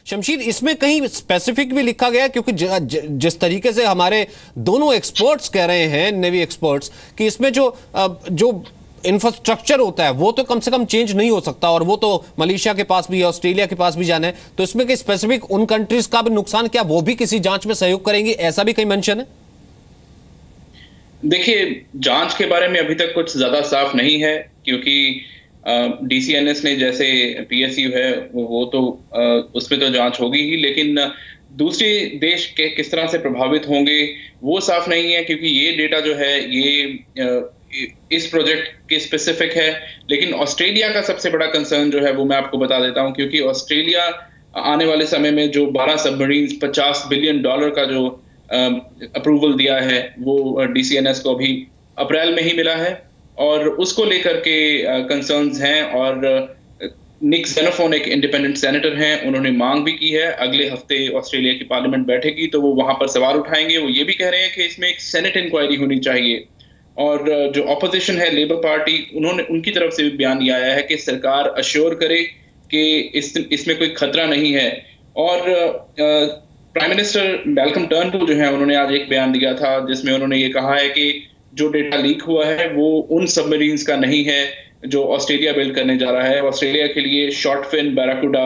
शमशीर, इसमें कहीं स्पेसिफिक भी लिखा गया, क्योंकि जिस तरीके से हमारे दोनों एक्सपर्ट्स कह रहे हैं, नेवी एक्सपर्ट्स, कि इसमें जो इंफ्रास्ट्रक्चर होता है वो तो कम से कम चेंज नहीं हो सकता, और वो तो मलेशिया के पास भी है, ऑस्ट्रेलिया के पास भी जाना है, तो इसमें कि स्पेसिफिक उन कंट्रीज का भी नुकसान, क्या वो भी किसी जांच में सहयोग करेंगे, ऐसा भी कहीं मेंशन है? देखिए, जांच के बारे में अभी तक कुछ ज्यादा साफ नहीं है, क्योंकि डीसीएनएस ने जैसे पीएसयू है वो तो उसमें तो जांच होगी ही, लेकिन दूसरे देश के किस तरह से प्रभावित होंगे वो साफ नहीं है, क्योंकि ये डेटा जो है ये इस प्रोजेक्ट के स्पेसिफिक है। लेकिन ऑस्ट्रेलिया का सबसे बड़ा कंसर्न जो है वो मैं आपको बता देता हूं, क्योंकि ऑस्ट्रेलिया आने वाले समय में जो 12 सबमरीन्स $50 बिलियन का जो अप्रूवल दिया है वो डीसीएनएस को अभी अप्रैल में ही मिला है, और उसको लेकर के कंसर्न्स हैं। और निक जेनोफोन एक इंडिपेंडेंट सेनेटर हैं, उन्होंने मांग भी की है, अगले हफ्ते ऑस्ट्रेलिया की पार्लियामेंट बैठेगी तो वो वहां पर सवाल उठाएंगे। वो ये भी कह रहे हैं कि इसमें एक सेनेट इंक्वायरी होनी चाहिए। और जो ऑपोजिशन है लेबर पार्टी, उन्होंने उनकी तरफ से भी बयान ये आया है कि सरकार अश्योर करे कि इसमें कोई खतरा नहीं है। और प्राइम मिनिस्टर मैल्कम टर्नबुल जो है उन्होंने आज एक बयान दिया था जिसमें उन्होंने ये कहा है कि जो डेटा लीक हुआ है वो उन सबमरीन्स का नहीं है जो ऑस्ट्रेलिया बिल्ड करने जा रहा है। ऑस्ट्रेलिया के लिए शॉर्ट फिन बैराकूडा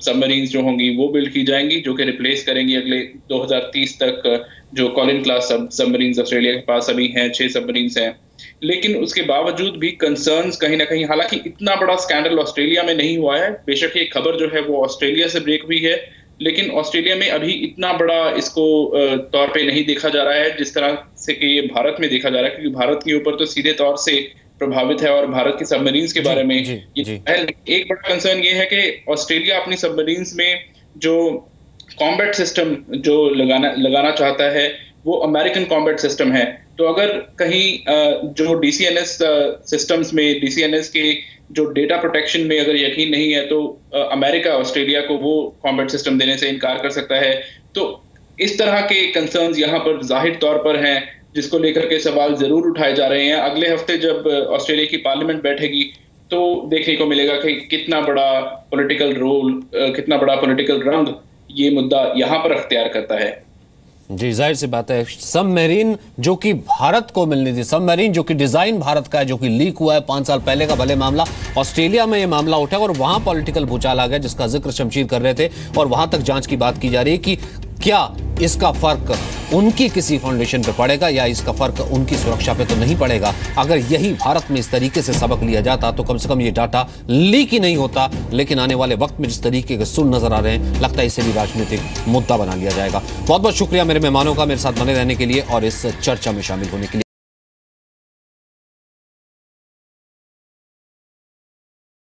सबमरीन्स जो होंगी वो बिल्ड की जाएंगी, जो कि रिप्लेस करेंगी अगले 2030 तक जो कॉलिन क्लास सबमरीन्स ऑस्ट्रेलिया के पास अभी हैं, 6 सबमरीन्स हैं। लेकिन उसके बावजूद भी कंसर्न्स कहीं ना कहीं, हालांकि इतना बड़ा स्कैंडल ऑस्ट्रेलिया में नहीं हुआ है, बेशक ये खबर जो है वो ऑस्ट्रेलिया से ब्रेक हुई है, लेकिन ऑस्ट्रेलिया में अभी इतना बड़ा इसको तौर पे नहीं देखा जा रहा है जिस तरह से कि ये भारत में देखा जा रहा है, क्योंकि भारत के ऊपर तो सीधे तौर से प्रभावित है और भारत की सबमरीन्स के बारे में एक बड़ा कंसर्न ये है कि ऑस्ट्रेलिया अपनी सबमरीन्स में जो कॉम्बैट सिस्टम जो लगाना चाहता है वो अमेरिकन कॉम्बैट सिस्टम है। तो अगर कहीं जो डीसीएनएस सिस्टम्स में, डीसीएनएस के जो डेटा प्रोटेक्शन में अगर यकीन नहीं है तो अमेरिका ऑस्ट्रेलिया को वो कॉम्बैट सिस्टम देने से इनकार कर सकता है। तो इस तरह के कंसर्न्स यहाँ पर जाहिर तौर पर हैं, जिसको लेकर के सवाल जरूर उठाए जा रहे हैं। अगले हफ्ते जब ऑस्ट्रेलिया की पार्लियामेंट बैठेगी तो देखने को मिलेगा कि कितना बड़ा पॉलिटिकल रोल, कितना बड़ा पॉलिटिकल रंग ये मुद्दा यहाँ पर अख्तियार करता है। जी, जाहिर सी बात है, सबमरीन जो कि भारत को मिलनी थी, सबमरीन जो कि डिजाइन भारत का है, जो कि लीक हुआ है 5 साल पहले का भले मामला, ऑस्ट्रेलिया में ये मामला उठा और वहां पॉलिटिकल भूचाल आ गया, जिसका जिक्र शमशीर कर रहे थे, और वहां तक जांच की बात की जा रही है कि क्या इसका फर्क उनकी किसी फाउंडेशन पे पड़ेगा या इसका फर्क उनकी सुरक्षा पे तो नहीं पड़ेगा। अगर यही भारत में इस तरीके से सबक लिया जाता तो कम से कम ये डाटा लीक ही नहीं होता, लेकिन आने वाले वक्त में जिस तरीके के सुर नजर आ रहे हैं, लगता है इसे भी राजनीतिक मुद्दा बना लिया जाएगा। बहुत बहुत शुक्रिया मेरे मेहमानों का मेरे साथ बने रहने के लिए और इस चर्चा में शामिल होने के लिए।